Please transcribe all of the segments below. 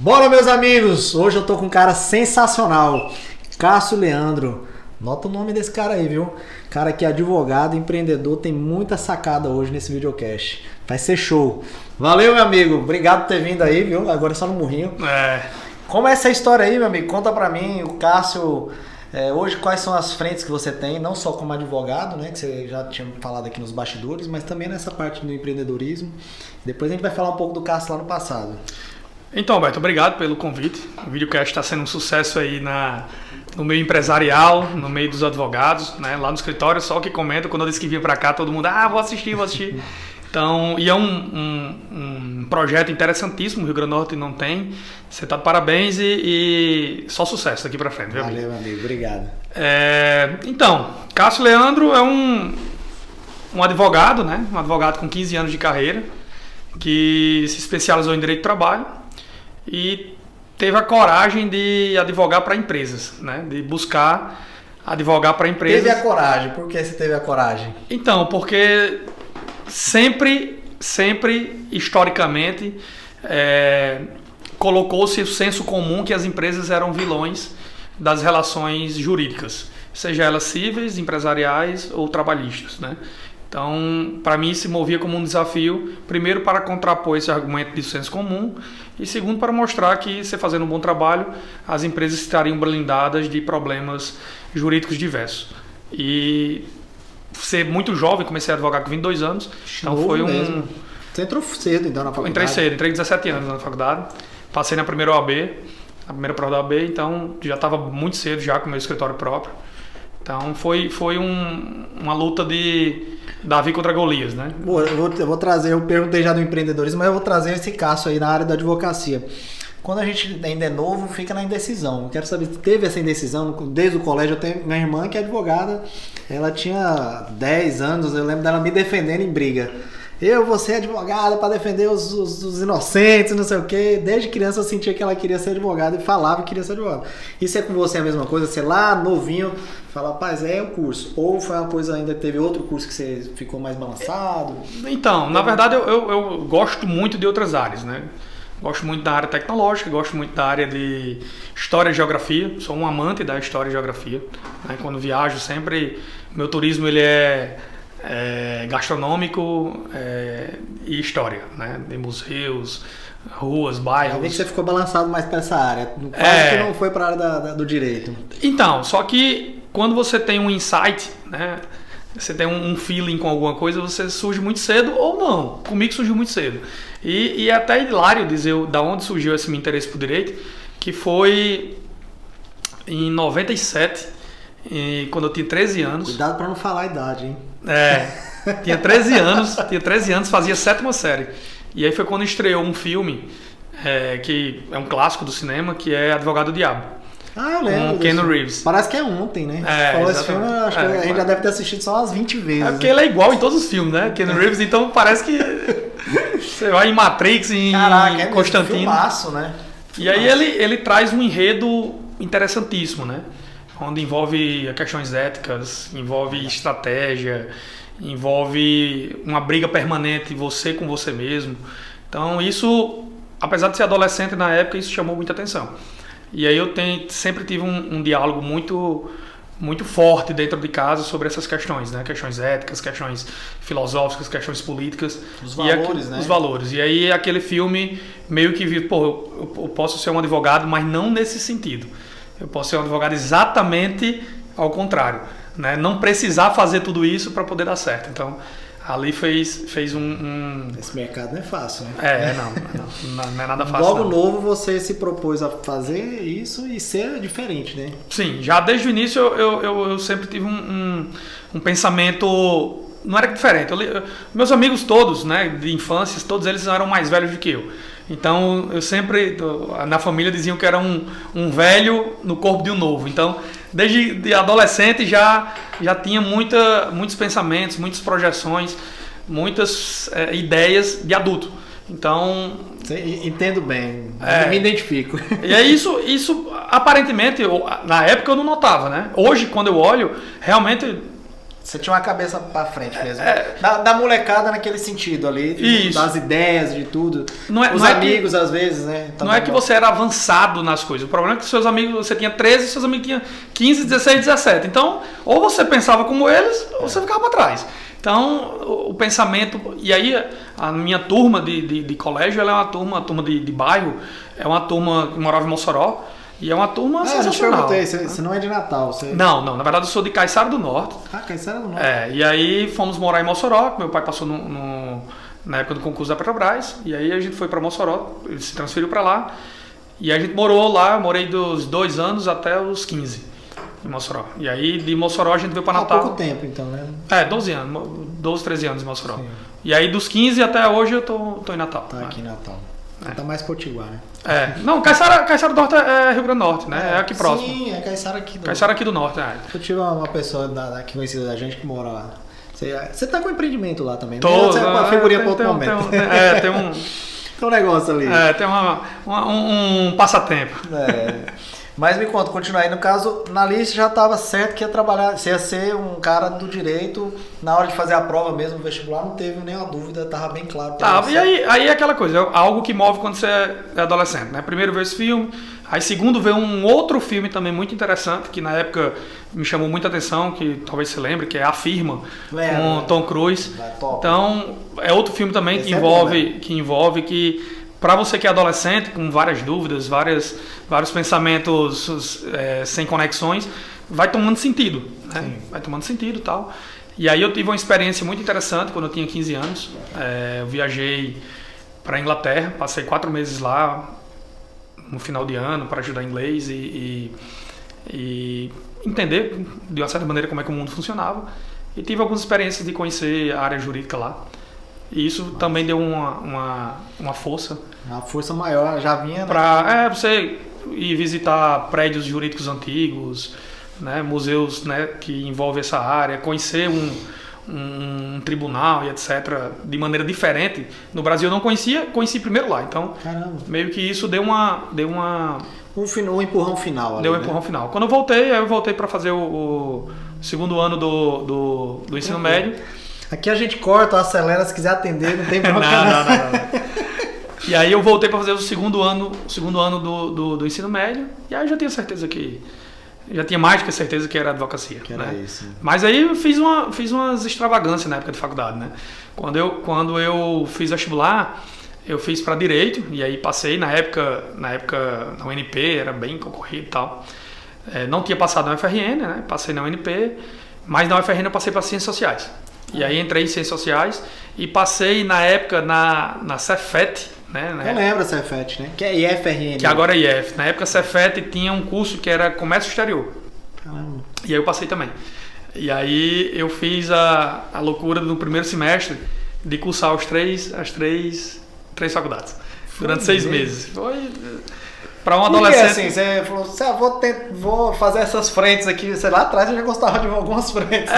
Bora, meus amigos! Hoje eu tô com um cara sensacional, Cássio Leandro. Nota o nome desse cara aí, viu? Cara que é advogado, empreendedor, tem muita sacada hoje nesse videocast. Vai ser show. Valeu, meu amigo. Obrigado por ter vindo aí, viu? Agora é só no murrinho. Como é essa história aí, meu amigo? Conta pra mim, o Cássio... hoje, quais são as frentes que você tem, não só como advogado, né, que você já tinha falado aqui nos bastidores, mas também nessa parte do empreendedorismo. Depois a gente vai falar um pouco do Cássio lá no passado. Então, Alberto, obrigado pelo convite. O videocast está sendo um sucesso aí no meio empresarial, no meio dos advogados, né, lá no escritório. Só que comenta, quando eu disse que vinha para cá, todo mundo, vou assistir. Então, e é um projeto interessantíssimo, o Rio Grande do Norte não tem. Você está de parabéns e só sucesso daqui para frente, viu, amigo? Valeu, amigo. Obrigado. Então, Cássio Leandro é um advogado, né? Um advogado com 15 anos de carreira, que se especializou em direito do trabalho e teve a coragem de advogar para empresas, né? De buscar advogar para empresas. Teve a coragem. Por que você teve a coragem? Então, porque sempre, historicamente, colocou-se o senso comum que as empresas eram vilões das relações jurídicas, seja elas cíveis, empresariais ou trabalhistas, né? Então, para mim, se movia como um desafio, primeiro para contrapor esse argumento de senso comum e segundo para mostrar que, se fazendo um bom trabalho, as empresas estariam blindadas de problemas jurídicos diversos. E ser muito jovem, comecei a advogar com 22 anos, então foi mesmo. Você entrou cedo, então, na faculdade? Entrei cedo, entrei com 17 anos na faculdade, passei na primeira OAB, na primeira prova da OAB, então já estava muito cedo já com o meu escritório próprio. Então foi uma luta de Davi contra Golias, né? Eu vou trazer, eu perguntei já do empreendedorismo, mas eu vou trazer esse Cássio aí na área da advocacia. Quando a gente ainda é novo, fica na indecisão. Eu quero saber se teve essa indecisão. Desde o colégio, eu tenho minha irmã que é advogada, ela tinha 10 anos, eu lembro dela me defendendo em briga. Eu vou ser advogada para defender os inocentes, não sei o quê. Desde criança eu sentia que ela queria ser advogada e falava que queria ser advogada. Isso é com você a mesma coisa? Você lá, novinho, fala, rapaz, é o curso. Ou foi uma coisa ainda, teve outro curso que você ficou mais balançado? Então, na verdade, eu gosto muito de outras áreas, né? Gosto muito da área tecnológica, gosto muito da área de história e geografia. Sou um amante da história e geografia, né? Quando viajo sempre, meu turismo ele é gastronômico e história, né? De museus, ruas, bairros. Eu vi que você ficou balançado mais para essa área. Quase que não foi para a área do direito. Então, só que quando você tem um insight, né? Você tem um feeling com alguma coisa, você surge muito cedo ou não. Comigo surgiu muito cedo. E é até hilário dizer da onde surgiu esse meu interesse por direito, que foi em 97, quando eu tinha 13 anos. Cuidado para não falar a idade, hein? Tinha 13 anos, fazia a 7ª série. E aí foi quando estreou um filme, que é um clássico do cinema, que é Advogado do Diabo. Eu lembro. Com Keanu Reeves. Parece que é ontem, né? Falou esse filme, acho que a gente já deve ter assistido só umas 20 vezes. Porque ele é igual em todos os filmes, né? Keanu Reeves, então parece que você vai em Matrix, em Constantino. Filmaço, né? E aí ele traz um enredo interessantíssimo, né? Onde envolve questões éticas, envolve estratégia, envolve uma briga permanente, você com você mesmo. Então isso, apesar de ser adolescente na época, isso chamou muita atenção. E aí eu sempre tive um diálogo muito forte dentro de casa sobre essas questões, né? Questões éticas, questões filosóficas, questões políticas. Os valores, né? Os valores. E aí aquele filme meio que viu, eu posso ser um advogado, mas não nesse sentido. Eu posso ser um advogado exatamente ao contrário, né? Não precisar fazer tudo isso para poder dar certo. Então, ali fez Esse mercado não é fácil, né? Não é nada fácil. Logo não. Novo você se propôs a fazer isso e ser diferente, né? Sim, já desde o início eu sempre tive um pensamento. Não era diferente. Meus amigos todos, né, de infância, todos eles eram mais velhos do que eu. Então, eu sempre, na família, diziam que era um velho no corpo de um novo. Então, desde adolescente já tinha muitos pensamentos, muitas projeções, muitas ideias de adulto. Então... Entendo bem, me identifico. E é isso aparentemente, na época eu não notava, né? Hoje, quando eu olho, realmente Você tinha uma cabeça pra frente mesmo. Da molecada naquele sentido ali. Isso. Das ideias, de tudo. Os Não é amigos, às vezes, né? Não é que você era avançado nas coisas. O problema é que seus amigos, você tinha 13 e seus amigos tinham 15, 16, 17. Então, ou você pensava como eles, ou você ficava pra trás. Então, o pensamento... E aí, a minha turma de colégio, ela é uma turma de bairro, é uma turma que morava em Mossoró, e é uma turma sensacional. Eu te perguntei, você não é de Natal? Você... Não, na verdade eu sou de Caiçara do Norte. Caiçara do Norte. E aí fomos morar em Mossoró, que meu pai passou na época do concurso da Petrobras, e aí a gente foi para Mossoró, ele se transferiu para lá, e a gente morou lá, eu morei dos 2 anos até os 15 em Mossoró. E aí de Mossoró a gente veio para Natal. Há pouco tempo então, né? 12 anos, 12, 13 anos em Mossoró. Sim. E aí dos 15 até hoje eu tô em Natal. Tá aqui em Natal. Tá mais Potiguar, né? Não, Caiçara do Norte é Rio Grande do Norte, né? É aqui próximo. Sim, é Caiçara aqui do Norte. Caiçara aqui do Norte, Eu tive uma pessoa aqui conhecida da gente que mora lá. Você tá com um empreendimento lá também, né? Tô, uma figurinha para outro momento. Tem um... tem um negócio ali. Tem um passatempo. Mas me conta, continua aí. No caso, na lista já estava certo que ia trabalhar, você ia ser um cara do direito. Na hora de fazer a prova mesmo, o vestibular, não teve nenhuma dúvida, estava bem claro. E aí é aquela coisa, algo que move quando você é adolescente, né? Primeiro veio esse filme, aí segundo veio um outro filme também muito interessante, que na época me chamou muita atenção, que talvez você lembre, que é A Firma, com Tom Cruise. Então, é outro filme também que envolve que para você que é adolescente, com várias dúvidas, vários pensamentos sem conexões, vai tomando sentido, né? Vai tomando sentido e tal. E aí eu tive uma experiência muito interessante quando eu tinha 15 anos. Eu viajei para a Inglaterra, passei 4 meses lá no final de ano para ajudar inglês e entender de uma certa maneira como é que o mundo funcionava. E tive algumas experiências de conhecer a área jurídica lá. E isso também deu uma força. Uma força maior, já vinha... Para você ir visitar prédios jurídicos antigos, né, museus, né, que envolvem essa área, conhecer um tribunal e etc. de maneira diferente. No Brasil eu não conheci primeiro lá. Então, meio que isso deu um empurrão final. Ali, deu um empurrão final. Quando eu voltei para fazer o segundo ano do ensino médio. Aqui a gente corta, acelera, se quiser atender, não tem problema. Não. E aí eu voltei para fazer o segundo ano do ensino médio, e aí eu já tinha certeza já tinha mais do que certeza que era advocacia. Que era isso. Mas aí eu fiz umas extravagâncias na época de faculdade, né? Quando eu fiz vestibular, eu fiz para direito, e aí passei na época na UNP, era bem concorrido e tal. Não tinha passado na UFRN, né? Passei na UNP, mas na UFRN eu passei para Ciências Sociais. E aí entrei em Ciências Sociais e passei na época na Cefet, né? Eu lembro da Cefet, né? Que é IFRN. Que agora é IF. Na época a Cefet tinha um curso que era Comércio Exterior. Caramba. E aí eu passei também. E aí eu fiz a loucura no primeiro semestre de cursar as três faculdades. Durante 6 meses. Foi... Para um adolescente... Porque assim, você falou, vou fazer essas frentes aqui, sei lá atrás eu já gostava de algumas frentes.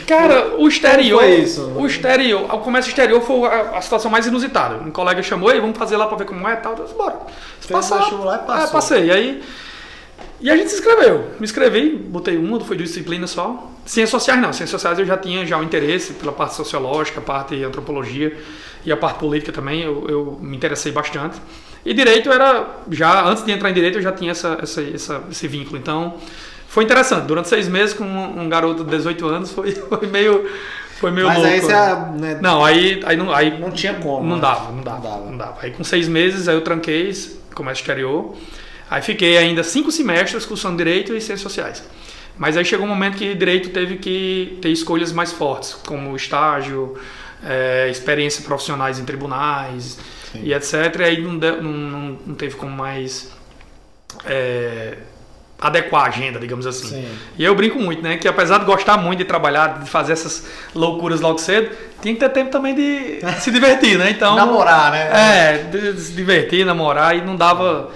Cara, o exterior... Como foi isso? O comércio exterior foi a situação mais inusitada. Um colega chamou, vamos fazer lá para ver como é e tal. Eu disse, bora. Lá e passou. Passei. E a gente se inscreveu. Me inscrevi, botei foi 2 disciplinas só. Ciências Sociais não. Ciências Sociais eu já tinha um interesse pela parte sociológica, a parte de antropologia e a parte política também. Eu me interessei bastante. E Direito antes de entrar em Direito eu já tinha esse vínculo. Então, foi interessante. Durante 6 meses com um garoto de 18 anos foi meio Mas louco. Aí você... Né? Não, aí não tinha como. Não dava. Aí com 6 meses eu tranquei Comércio Exterior. Aí fiquei ainda 5 semestres cursando Direito e Ciências Sociais. Mas aí chegou um momento que Direito teve que ter escolhas mais fortes, como estágio, experiência profissionais em tribunais... Sim. E etc. E aí não teve como mais adequar a agenda, digamos assim. Sim. E eu brinco muito, né? Que apesar de gostar muito de trabalhar, de fazer essas loucuras logo cedo, tinha que ter tempo também de se divertir, né? Então, namorar, né? De se divertir, namorar, e não dava.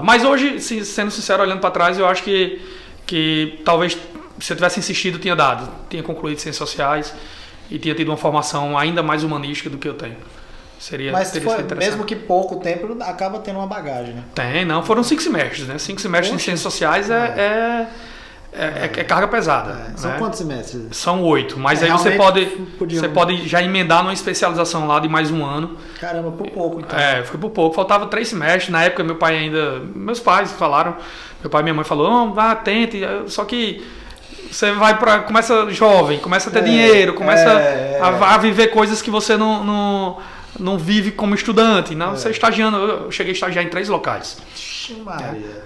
Mas hoje, sendo sincero, olhando para trás, eu acho que talvez se eu tivesse insistido, tinha concluído Ciências Sociais e tinha tido uma formação ainda mais humanística do que eu tenho. Mas mesmo que pouco tempo, acaba tendo uma bagagem, né? Foram 5 semestres, né? 5 semestres em Ciências Sociais é é carga pesada. São né? quantos semestres? São 8, mas aí você pode já emendar numa especialização lá de mais um ano. Caramba, por pouco então. Foi por pouco, faltava 3 semestres, na época meus pais falaram, meu pai e minha mãe falaram, vá, tente, só que você começa jovem, começa a ter dinheiro, começa a viver coisas que você não vive como estudante, não, você estagiando, eu cheguei a estagiar em 3 locais.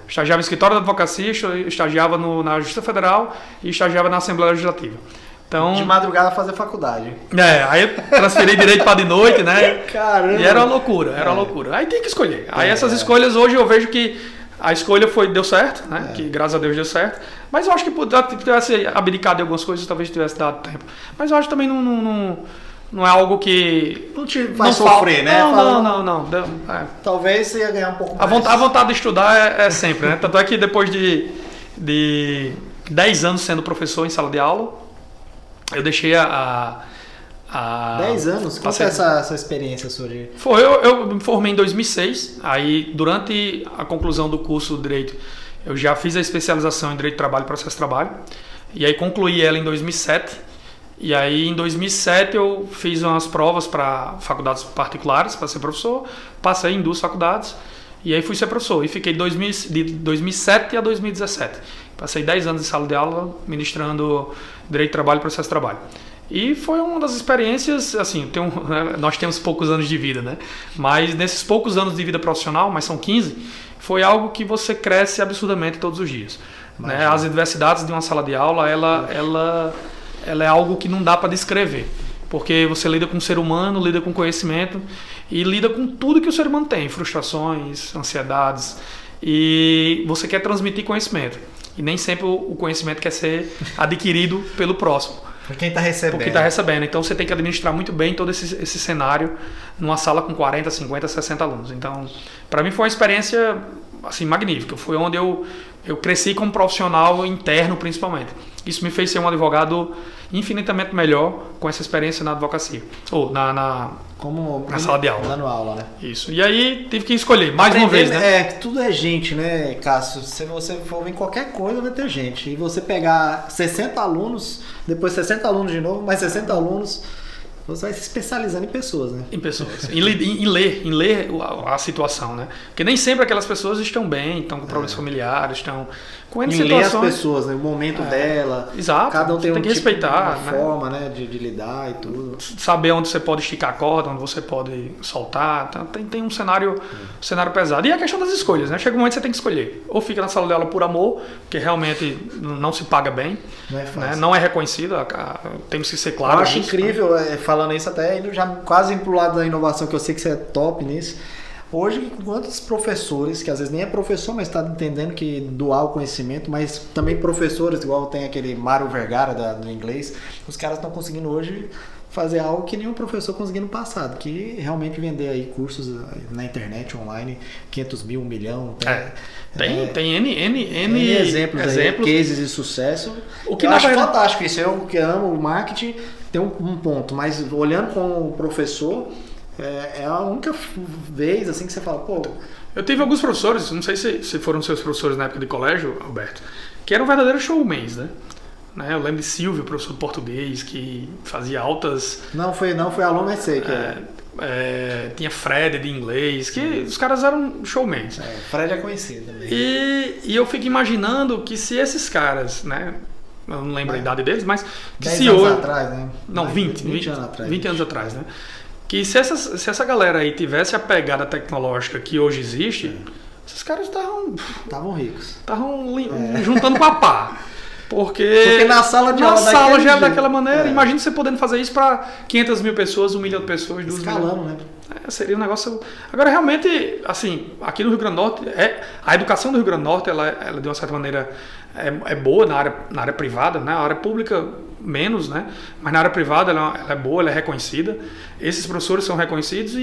Estagiava no escritório da advocacia, estagiava na Justiça Federal e estagiava na Assembleia Legislativa. Então, de madrugada fazer faculdade. Aí eu transferi direito para de noite, né? Caramba. E era uma loucura, era uma loucura. Aí tem que escolher. Aí essas escolhas hoje eu vejo que a escolha deu certo, né? Que graças a Deus deu certo. Mas eu acho que tivesse abdicado de algumas coisas, talvez tivesse dado tempo. Mas eu acho que também não é algo que... Não te vai sofrer, né? Não. Talvez você ia ganhar um pouco mais. A vontade de estudar é sempre, né? Tanto é que depois de 10 anos sendo professor em sala de aula, eu deixei 10 anos? Qual foi essa experiência sua? Eu me formei em 2006, aí durante a conclusão do curso de Direito, eu já fiz a especialização em Direito do Trabalho e Processo de Trabalho, e aí concluí ela em 2007, e aí em 2007 eu fiz umas provas para faculdades particulares para ser professor, passei em 2 faculdades, e aí fui ser professor, e fiquei de 2007 a 2017. Passei 10 anos em sala de aula ministrando Direito do Trabalho e Processo de Trabalho. E foi uma das experiências, assim, nós temos poucos anos de vida, né? Mas nesses poucos anos de vida profissional, mas são 15, foi algo que você cresce absurdamente todos os dias. Né? As adversidades de uma sala de aula, ela é algo que não dá para descrever. Porque você lida com o ser humano, lida com conhecimento e lida com tudo que o ser humano tem, frustrações, ansiedades, e você quer transmitir conhecimento. E nem sempre o conhecimento quer ser adquirido pelo próximo. Por quem está recebendo. Por quem está recebendo. Então você tem que administrar muito bem todo esse cenário numa sala com 40, 50, 60 alunos. Então, para mim foi uma experiência assim, magnífica. Foi onde eu cresci como profissional interno, principalmente. Isso me fez ser um advogado infinitamente melhor com essa experiência na advocacia. Ou na sala de aula. Dando aula, né? Isso. E aí tive que escolher, mais uma vez, né? Tudo é gente, né, Cássio? Se você for em qualquer coisa, vai ter gente. E você pegar 60 alunos, depois 60 alunos de novo, mais 60 alunos, você vai se especializando em pessoas, né? Em pessoas. em ler a situação, né? Porque nem sempre aquelas pessoas estão bem, estão com problemas familiares, estão com N situações. Ler as pessoas, né? O momento dela. Exato. Cada um tem que respeitar, uma forma, né? De lidar e tudo. Saber onde você pode esticar a corda, onde você pode soltar. Então, tem um cenário pesado. E a questão das escolhas, né? Chega um momento que você tem que escolher. Ou fica na sala de aula por amor, porque realmente não se paga bem. Não é fácil. Né? Não é reconhecido. Temos que ser claros. Eu acho incrível, falando isso até indo já quase pro lado da inovação, que eu sei que você é top nisso. Hoje, quantos professores, que às vezes nem é professor, mas está entendendo que doar o conhecimento, mas também professores, igual tem aquele Mário Vergara do inglês, os caras estão conseguindo hoje fazer algo que nenhum professor conseguiu no passado, que realmente vender aí cursos na internet, online, 500 mil, 1 milhão. Tem N exemplos. Cases de sucesso. O que eu acho fantástico isso. Eu que amo o marketing, tem um ponto, mas olhando como professor, é a única vez assim que você fala, pô... Eu tive alguns professores, não sei se foram seus professores na época de colégio, Alberto, que eram verdadeiros showmans, né? Eu lembro de Silvio, professor de português, que fazia altas... Não foi aluno, mas sei que tinha Fred de inglês, que os caras eram showmans. Fred é conhecido também. E eu fico imaginando que se esses caras, né? Eu não lembro a idade deles, mas... que 10 se anos hoje, atrás, né? Não, 20 anos atrás. 20 anos atrás, né? Que se essa galera aí tivesse a pegada tecnológica que hoje existe, esses caras estavam ricos. Estavam juntando com a pá. Porque na sala de aula já é daquela maneira. Imagina você podendo fazer isso para 500 mil pessoas, 1 milhão de pessoas, 2 milhões. Escalando, né? Seria um negócio... Agora, realmente, assim, aqui no Rio Grande do Norte, a educação do Rio Grande do Norte, ela de uma certa maneira, é boa na área privada, né? A área pública, menos, né? Mas na área privada, ela é boa, ela é reconhecida. Esses professores são reconhecidos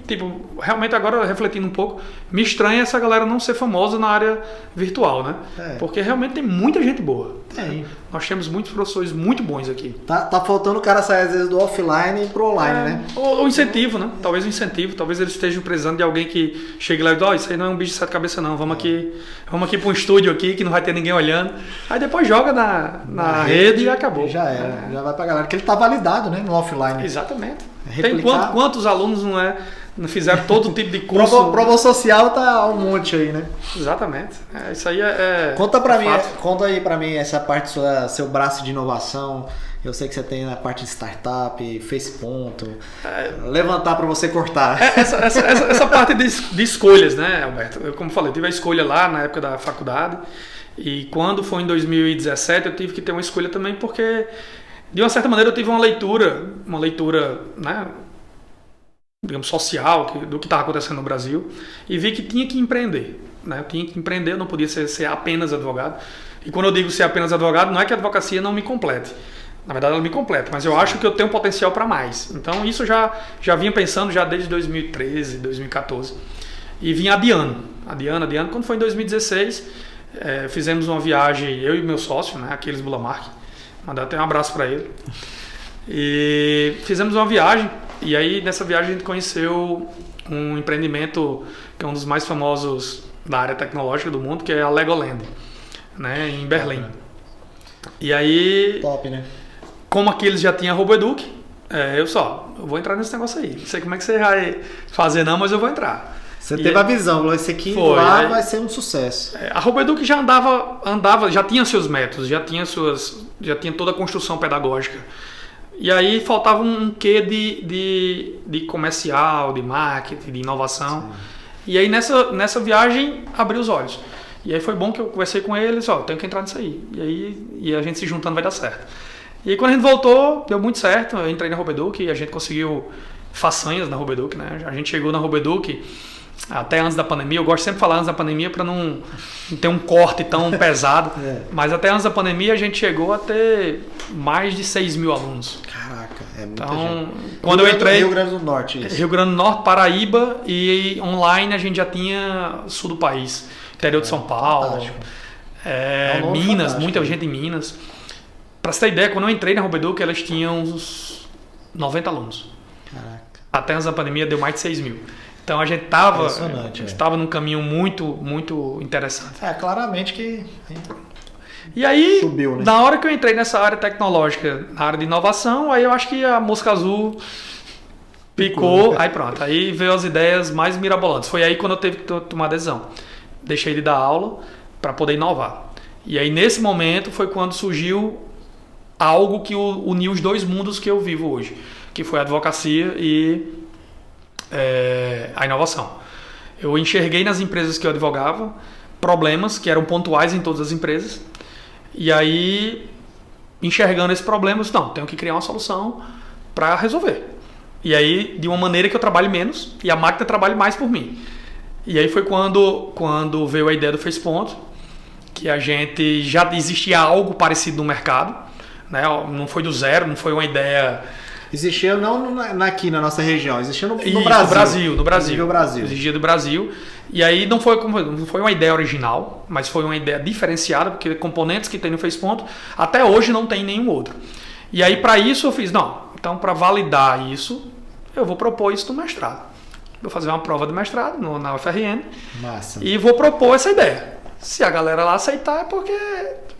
tipo, realmente agora, refletindo um pouco, me estranha essa galera não ser famosa na área virtual, né? Porque realmente tem muita gente boa. Tem. Nós temos muitos professores muito bons aqui. Tá faltando o cara sair às vezes do offline pro online, né? Ou incentivo, né? Talvez um incentivo, talvez eles estejam precisando de alguém que chegue lá e diga, isso aí não é um bicho de 7 cabeças não, vamos aqui para um estúdio aqui que não vai ter ninguém olhando. Aí depois joga na rede e acabou. Já era, já vai pra galera. Porque ele tá validado, né, no offline. Exatamente. Replicar. Tem quantos alunos não fizeram todo tipo de curso? Prova social tá um monte aí, né? Exatamente. Isso aí é Conta aí pra mim essa parte seu braço de inovação. Eu sei que você tem na parte de startup, fez ponto, levantar para você cortar. Essa parte de escolhas, né, Alberto? Eu, como falei, tive a escolha lá na época da faculdade e quando foi em 2017 eu tive que ter uma escolha também porque, de uma certa maneira, eu tive uma leitura, né, digamos, social do que estava acontecendo no Brasil e vi que tinha que empreender. Né? Eu tinha que empreender, eu não podia ser apenas advogado. E quando eu digo ser apenas advogado, não é que a advocacia não me complete. Na verdade, ela me completa, mas eu acho que eu tenho um potencial para mais. Então, isso já vinha pensando já desde 2013, 2014. E vinha adiando. Quando foi em 2016, fizemos uma viagem, eu e meu sócio, né, Aquiles Bulamark. Mandar até um abraço para ele. E fizemos uma viagem. E aí, nessa viagem, a gente conheceu um empreendimento que é um dos mais famosos da área tecnológica do mundo, que é a Legoland, né, em Berlim. E aí... Top, né? Como aqueles já tinha RoboEduc, eu vou entrar nesse negócio aí. Não sei como é que você vai fazer não, mas eu vou entrar. Você teve a visão, falou, esse aqui lá vai ser um sucesso. A RoboEduc já andava, já tinha seus métodos, já tinha toda a construção pedagógica. E aí faltava um quê de comercial, de marketing, de inovação. Sim. E aí nessa viagem abriu os olhos. E aí foi bom que eu conversei com eles, tenho que entrar nisso aí. E a gente se juntando vai dar certo. E aí, quando a gente voltou, deu muito certo. Eu entrei na RoboEduc e a gente conseguiu façanhas na RoboEduc, né? A gente chegou na RoboEduc até antes da pandemia. Eu gosto sempre de falar antes da pandemia para não ter um corte tão pesado. Mas até antes da pandemia a gente chegou a ter mais de 6 mil alunos. Caraca, é muita então, gente. Quando eu entrei... Rio Grande do Norte, isso. Rio Grande do Norte, Paraíba e online a gente já tinha sul do país. Interior de São Paulo. Minas, muita gente em Minas. Pra você ter ideia, quando eu entrei na RoboEduc, elas tinham uns 90 alunos. Caraca. Até antes da pandemia deu mais de 6 mil. Então a gente estava num caminho muito, muito interessante. Claramente que... E aí, subiu, né? Na hora que eu entrei nessa área tecnológica, na área de inovação, aí eu acho que a mosca azul picou. Aí pronto, aí veio as ideias mais mirabolantes. Foi aí quando eu teve que tomar decisão. Deixei de dar aula para poder inovar. E aí nesse momento foi quando surgiu algo que uniu os dois mundos que eu vivo hoje, que foi a advocacia e a inovação. Eu enxerguei nas empresas que eu advogava problemas que eram pontuais em todas as empresas, e aí, enxergando esses problemas, tenho que criar uma solução para resolver. E aí, de uma maneira que eu trabalhe menos e a máquina trabalhe mais por mim. E aí foi quando veio a ideia do Fez Ponto, que a gente já existia algo parecido no mercado, né? Não foi do zero, não foi uma ideia... Existia não aqui na nossa região, existia no Brasil. No Brasil. Brasil. Existia do Brasil. E aí não foi uma ideia original, mas foi uma ideia diferenciada, porque componentes que tem no Fez Ponto, até hoje não tem nenhum outro. E aí para isso eu fiz, então para validar isso, eu vou propor isso no mestrado. Vou fazer uma prova de mestrado na UFRN. Massa. E vou propor essa ideia. Se a galera lá aceitar é porque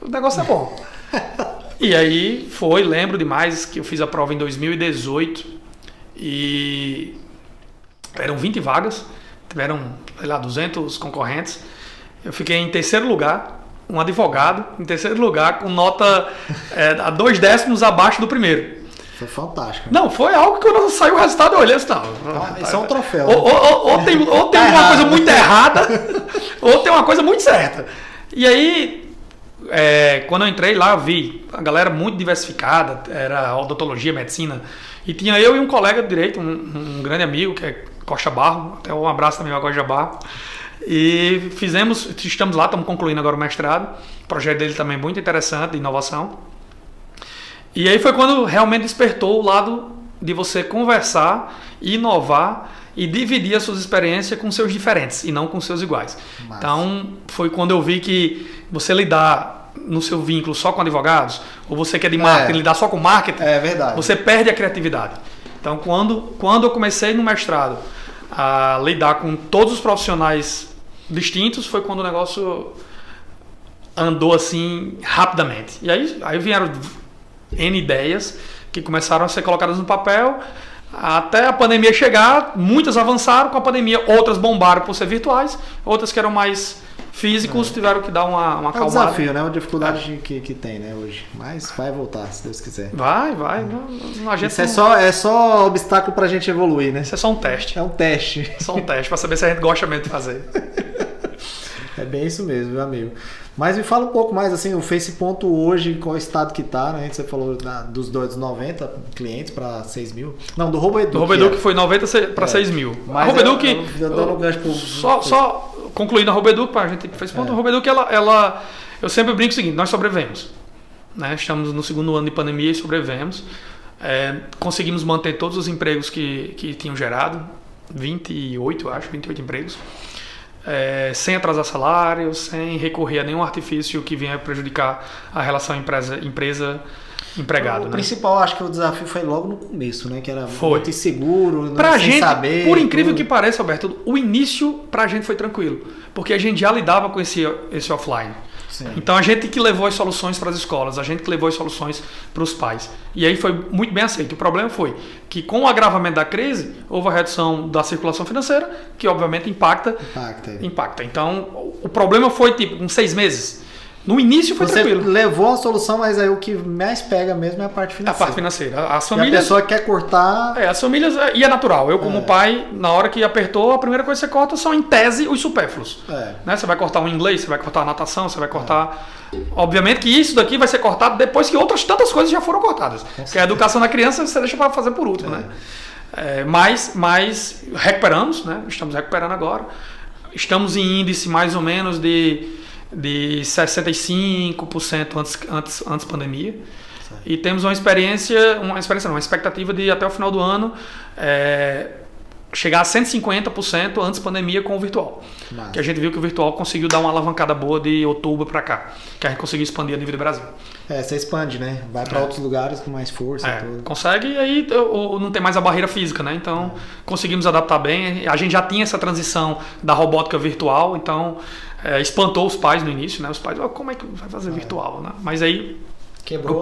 o negócio é bom. E aí lembro demais que eu fiz a prova em 2018 e eram 20 vagas, tiveram, 200 concorrentes. Eu fiquei em terceiro lugar, um advogado, em terceiro lugar, com nota a 2 décimos abaixo do primeiro. Foi fantástico. Não, foi algo que quando saiu o resultado eu olhei assim, isso é um troféu. Ou tem uma coisa muito errada, ou tem uma coisa muito certa. E aí... quando eu entrei lá, eu vi a galera muito diversificada, era odontologia, medicina, e tinha eu e um colega de direito, um grande amigo, que é Costa Barro, até um abraço também ao Costa Barro, e estamos lá, estamos concluindo agora o mestrado, o projeto dele também é muito interessante, de inovação, e aí foi quando realmente despertou o lado de você conversar, inovar e dividir as suas experiências com seus diferentes e não com seus iguais. Massa. Então foi quando eu vi que você lidar no seu vínculo só com advogados, ou você que é de marketing, lidar só com marketing, verdade. Você perde a criatividade. Então quando eu comecei no mestrado a lidar com todos os profissionais distintos, foi quando o negócio andou assim rapidamente. E aí vieram N ideias que começaram a ser colocadas no papel, até a pandemia chegar, muitas avançaram com a pandemia, outras bombaram por ser virtuais, outras que eram mais físicos tiveram que dar uma acalmada. É um desafio, né? Uma dificuldade que tem, né, hoje. Mas vai voltar, se Deus quiser. Vai. A gente Isso é só obstáculo pra gente evoluir, né? Isso é só um teste. É um teste. É só um teste, pra saber se a gente gosta mesmo de fazer. É bem isso mesmo, meu amigo. Mas me fala um pouco mais, assim, o FacePonto hoje, qual é o estado que tá, né? Você falou dos 90 clientes para 6 mil. Não, do Roboeduc. Do Roboeduc foi 90 para 6 mil. Mas a Roboeduc, só concluindo a Roboeduc, a gente fez ponto. A Roboeduc, eu sempre brinco o seguinte, nós sobrevivemos. Né? Estamos no segundo ano de pandemia e sobrevivemos. Conseguimos manter todos os empregos que tinham gerado, 28 empregos. Sem atrasar salários, sem recorrer a nenhum artifício que venha prejudicar a relação empresa-empregado. O principal, acho que o desafio foi logo no começo, né? Que era muito inseguro, pra sem gente, saber. Por incrível que pareça, Alberto, o início pra gente foi tranquilo, porque a gente já lidava com esse offline. Sim. Então a gente que levou as soluções para as escolas, a gente que levou as soluções para os pais. E aí foi muito bem aceito. O problema foi que com o agravamento da crise, houve a redução da circulação financeira, que obviamente impacta. Então o problema foi tipo com 6 meses. No início foi tranquilo. Você levou a solução, mas aí o que mais pega mesmo é a parte financeira. A parte financeira. As famílias, e a pessoa quer cortar... as famílias... E é natural. Eu, como pai, na hora que apertou, a primeira coisa que você corta são, em tese, os supérfluos. Né? Você vai cortar um inglês, você vai cortar a natação, você vai cortar... Obviamente que isso daqui vai ser cortado depois que outras tantas coisas já foram cortadas. Porque a educação da criança você deixa para fazer por último. Né? Mas recuperamos, né? Estamos recuperando agora. Estamos em índice mais ou menos de 65% antes pandemia. Certo. E temos uma expectativa de até o final do ano chegar a 150% antes pandemia com o virtual. Massa. Que a gente viu que o virtual conseguiu dar uma alavancada boa de outubro para cá, que a gente conseguiu expandir a nível do Brasil. Você expande, né? Vai para outros lugares com mais força. Consegue, e aí não tem mais a barreira física, né? Então conseguimos adaptar bem. A gente já tinha essa transição da robótica virtual, então espantou os pais no início, né? Os pais, como é que vai fazer virtual, né? Mas aí quebrou,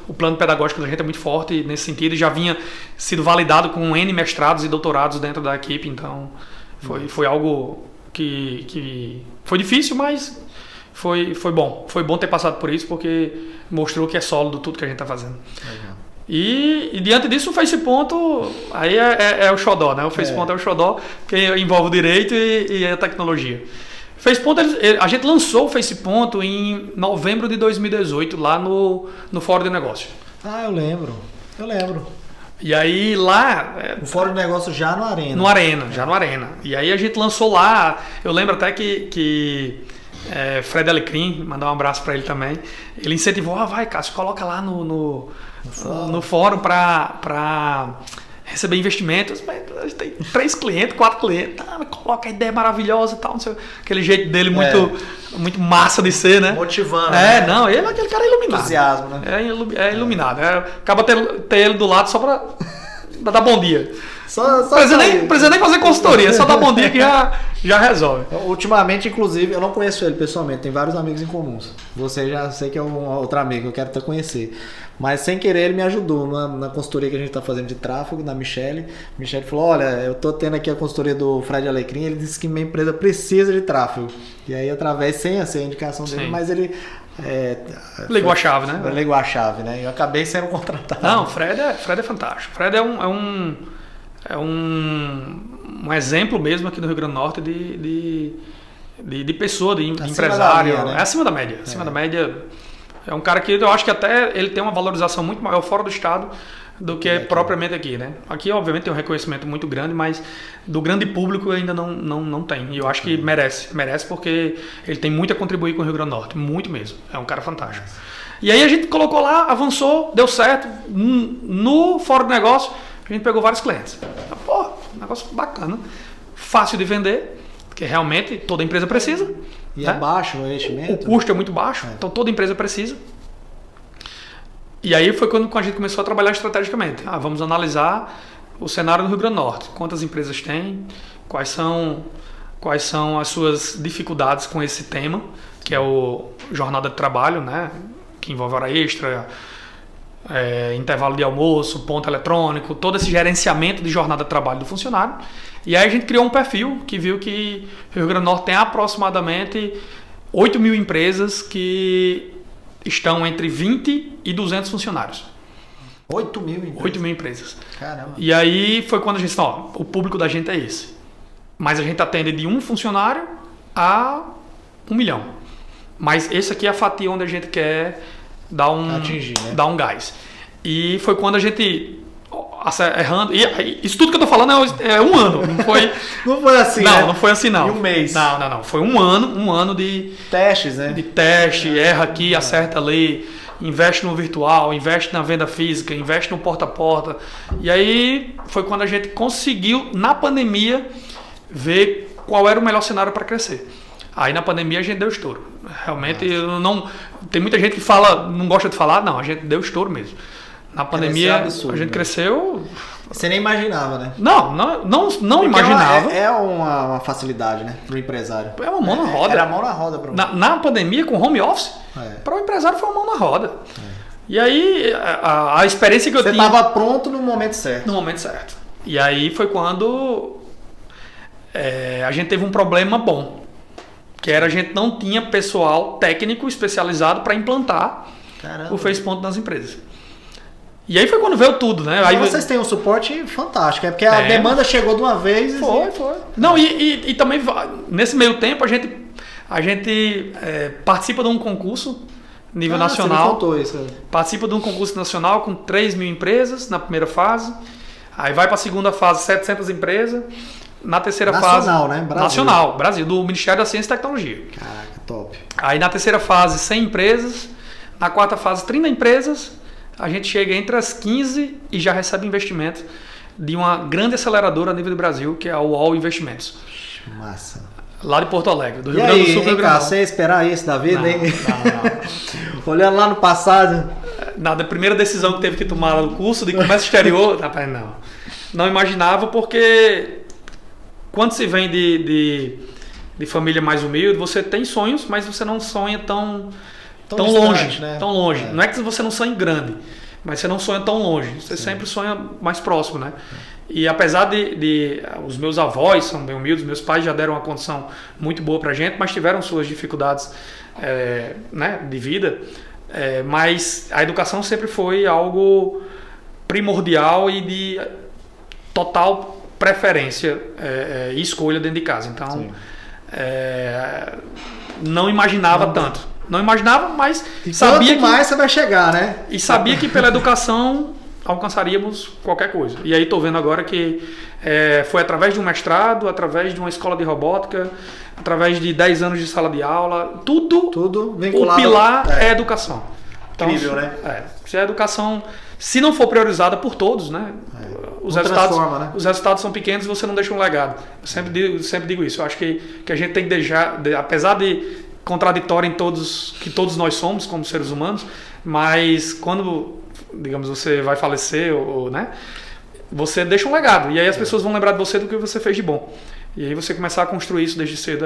o plano pedagógico da gente é muito forte nesse sentido e já vinha sido validado com N mestrados e doutorados dentro da equipe, então foi algo que foi difícil, mas foi bom. Foi bom ter passado por isso, porque mostrou que é sólido tudo que a gente está fazendo. Legal. E diante disso, o FacePonto aí é o xodó, né? O FacePonto é o xodó, que envolve o direito e a tecnologia. FacePonto, a gente lançou o FacePonto em novembro de 2018, lá no Fórum de Negócios. Eu lembro. E aí lá... O Fórum de Negócios já no Arena. Já no Arena. E aí a gente lançou lá, eu lembro até que Fred Alecrim, mandar um abraço para ele também, ele incentivou, vai Cássio, coloca lá no fórum para receber investimentos. Mas tem 3 clientes, 4 clientes, coloca a ideia maravilhosa e tal, não sei, aquele jeito dele muito massa de ser, né? Motivando. Não, ele é aquele cara iluminado. Entusiasmo, né? É iluminado. Acaba ter ele do lado só para dar bom dia. Não precisa nem fazer consultoria, só dar bom dia que já resolve. Ultimamente, inclusive, eu não conheço ele pessoalmente, tem vários amigos em comuns. Você já sei que é um outro amigo que eu quero até conhecer. Mas sem querer ele me ajudou na consultoria que a gente está fazendo de tráfego, na Michele. Michele falou, olha, eu estou tendo aqui a consultoria do Fred Alecrim, ele disse que minha empresa precisa de tráfego. E aí, através, sem a indicação dele, mas ele... ligou a chave, né? Ligou a chave, né? Eu acabei sendo contratado. Não, o Fred é fantástico. O Fred é um exemplo mesmo aqui no Rio Grande do Norte de pessoa, de empresário. Da média, né? É acima da média. Acima da média. É um cara que eu acho que até ele tem uma valorização muito maior fora do estado do que propriamente aqui, né? Aqui, obviamente, tem um reconhecimento muito grande, mas do grande público ainda não tem. E eu acho que merece porque ele tem muito a contribuir com o Rio Grande do Norte, muito mesmo. É um cara fantástico. E aí a gente colocou lá, avançou, deu certo. No Fórum de Negócio, a gente pegou vários clientes. Negócio bacana, fácil de vender, porque realmente toda empresa precisa. E é baixo o investimento? O custo é muito baixo, então toda empresa precisa. E aí foi quando a gente começou a trabalhar estrategicamente. Vamos analisar o cenário do Rio Grande do Norte. Quantas empresas tem, quais são as suas dificuldades com esse tema. que é o jornada de trabalho, né? Que envolve hora extra, intervalo de almoço, ponto eletrônico, todo esse gerenciamento de jornada de trabalho do funcionário. E aí a gente criou um perfil que viu que o Rio Grande do Norte tem aproximadamente 8 mil empresas que estão entre 20 e 200 funcionários. 8 mil empresas? 8 mil empresas. Caramba. E aí foi quando a gente disse, o público da gente é esse. Mas a gente atende de 1 funcionário a 1 milhão. Mas esse aqui é a fatia onde a gente quer atingir, né? Dar um gás. E foi quando a gente, errando... E isso tudo que eu tô falando é 1 ano. Não foi, não foi assim, não, né? Não foi assim, não. Em um mês. Não. Foi um ano de... testes, né? De teste, erra aqui, acerta ali, investe no virtual, investe na venda física, investe no porta a porta. E aí foi quando a gente conseguiu, na pandemia, ver qual era o melhor cenário para crescer. Aí na pandemia a gente deu estouro. Realmente, tem muita gente que fala, não gosta de falar, não, a gente deu estouro mesmo. Na pandemia absurdo, a gente cresceu. Você nem imaginava, né? Não imaginava. É uma facilidade, né? Para o empresário. É uma mão na roda. Era a mão na roda para na pandemia, com home office, para o empresário foi uma mão na roda. E aí, a experiência que eu tinha... Você estava pronto no momento certo. No momento certo. E aí foi quando a gente teve um problema bom. Que era a gente não tinha pessoal técnico especializado para implantar o FacePonto nas empresas. E aí foi quando veio tudo, né? Aí vocês têm um suporte fantástico, porque a demanda chegou de uma vez. Foi. Não, e também nesse meio tempo a gente participa de um concurso nível nacional. Você me contou isso. Participa de um concurso nacional com 3 mil empresas na primeira fase. Aí vai para a segunda fase 700 empresas. Na terceira fase... Nacional, né? Brasil. Nacional, Brasil, do Ministério da Ciência e Tecnologia. Caraca, top. Aí na terceira fase, 100 empresas. Na quarta fase, 30 empresas. A gente chega entre as 15 e já recebe investimento de uma grande aceleradora a nível do Brasil, que é a UOL Investimentos. Massa. Lá de Porto Alegre, do Rio Grande do Sul. Rio Grande do Sul. Você esperar isso da vida, hein? Não. Olhando lá no passado. Da primeira decisão que teve que tomar no curso de comércio exterior, rapaz, não imaginava, porque quando se vem de família mais humilde, você tem sonhos, mas você não sonha tão longe, né? Tão longe. Não é que você não sonhe grande, mas você não sonha tão longe. Você sempre sonha mais próximo, né? E apesar de os meus avós são bem humildes, meus pais já deram uma condição muito boa pra gente, mas tiveram suas dificuldades né, de vida. Mas a educação sempre foi algo primordial e de total preferência e escolha dentro de casa. Então, não imaginava tanto. Não imaginava, mas sabia que... mais você vai chegar, né? E sabia que pela educação alcançaríamos qualquer coisa. E aí estou vendo agora que foi através de um mestrado, através de uma escola de robótica, através de 10 anos de sala de aula, tudo vinculado. O pilar é a educação. Então, incrível, né? Se a educação, se não for priorizada por todos, né? Os resultados são pequenos e você não deixa um legado. Eu sempre digo isso. Eu acho que a gente tem que deixar, apesar de contraditório que todos nós somos como seres humanos, mas quando, digamos, você vai falecer, né? Você deixa um legado. E aí as pessoas vão lembrar de você do que você fez de bom. E aí você começar a construir isso desde cedo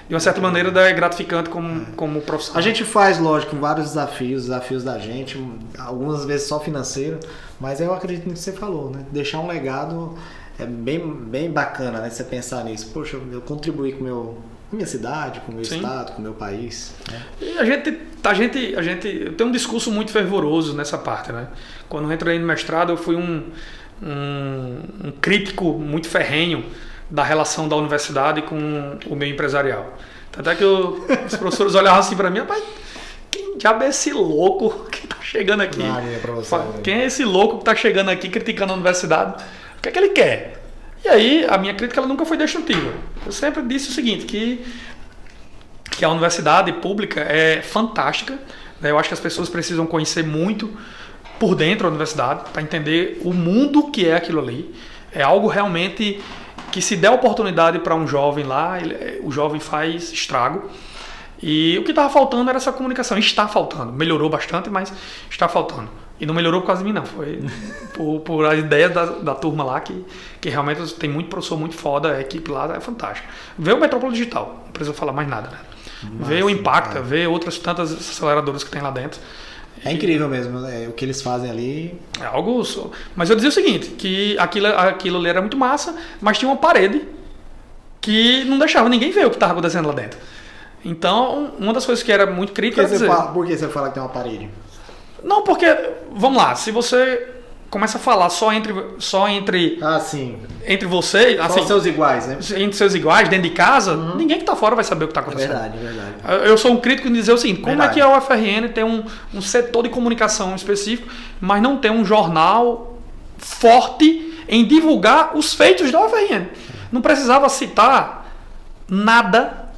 de uma certa maneira é gratificante como profissional. A gente faz, lógico, vários desafios da gente, algumas vezes só financeiro, mas eu acredito no que você falou, né? Deixar um legado é bem bacana, né? Você pensar nisso. Poxa, eu contribuí com minha cidade, com o meu estado, com o meu país. Né? E a gente tem um discurso muito fervoroso nessa parte, né? Quando eu entrei no mestrado, eu fui um crítico muito ferrenho da relação da universidade com o meio empresarial. Tanto é que os professores olhavam assim para mim, rapaz, quem diabo é esse louco que tá chegando aqui? Quem é esse louco que tá chegando aqui criticando a universidade? O que é que ele quer? E aí, a minha crítica ela nunca foi destrutiva. Eu sempre disse o seguinte, que a universidade pública é fantástica, né? Eu acho que as pessoas precisam conhecer muito por dentro da universidade para entender o mundo que é aquilo ali. É algo realmente que, se der oportunidade para um jovem lá, o jovem faz estrago. E o que estava faltando era essa comunicação. Está faltando. Melhorou bastante, mas está faltando. E não melhorou por causa de mim, não. Foi por a ideia da turma lá, que realmente tem muito professor muito foda, a equipe lá é fantástica. Vê o Metrópole Digital, não precisa falar mais nada, né? ver o Impacta, ver outras tantas aceleradoras que tem lá dentro. É incrível mesmo, né? O que eles fazem ali. É algo. Mas eu dizia o seguinte, que aquilo ali era muito massa, mas tinha uma parede que não deixava ninguém ver o que estava acontecendo lá dentro. Então, uma das coisas que era muito crítica era dizer... Por que você fala que tem uma parede? Não, porque, vamos lá, se você começa a falar só entre sim. Entre você... Só assim, seus iguais, né? Entre seus iguais, dentro de casa, ninguém que está fora vai saber o que está acontecendo. É verdade. Eu sou um crítico em dizer o seguinte, como verdade. é que a UFRN tem um setor de comunicação específico, mas não tem um jornal forte em divulgar os feitos da UFRN? Não precisava citar nada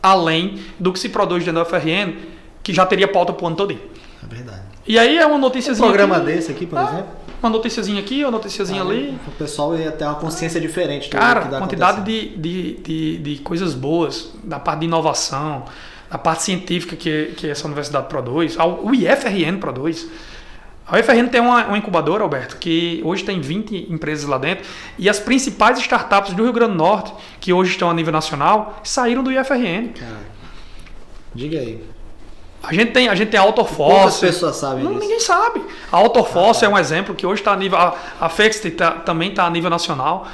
além do que se produz dentro da UFRN, que já teria pauta pro ano todo. É verdade. E aí é uma noticiazinha. Um programa desse aqui, por exemplo? Uma noticiazinha aqui, uma noticiazinha ali. O pessoal ia ter uma consciência diferente. Cara, quantidade de coisas boas, da parte de inovação, da parte científica que essa universidade produz, o IFRN produz. A UFRN tem uma incubadora, Alberto, que hoje tem 20 empresas lá dentro, e as principais startups do Rio Grande do Norte, que hoje estão a nível nacional, saíram do IFRN. Cara, diga aí. A gente tem a Autoforce. Poucas pessoas sabem disso. Ninguém sabe. A Autoforce é um exemplo que hoje está a nível... A Fext também está a nível nacional,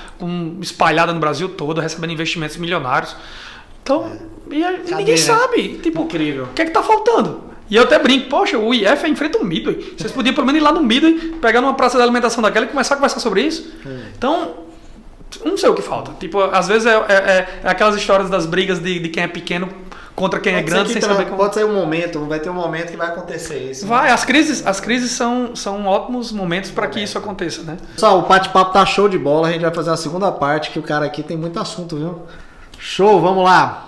espalhada no Brasil todo, recebendo investimentos milionários. Então, ninguém sabe. Tipo, incrível. O que é que está faltando? E eu até brinco, poxa, o IF é em frente ao Midway. Vocês podiam pelo menos ir lá no Midway, pegar numa praça de alimentação daquela e começar a conversar sobre isso. Então, não sei o que falta. Tipo, às vezes é aquelas histórias das brigas de quem é pequeno contra quem é grande, sem saber como... Pode ser um momento, vai ter um momento que vai acontecer isso. Vai, as crises são ótimos momentos para que isso aconteça, né? Pessoal, o bate-papo tá show de bola, a gente vai fazer a segunda parte, que o cara aqui tem muito assunto, viu? Show, vamos lá!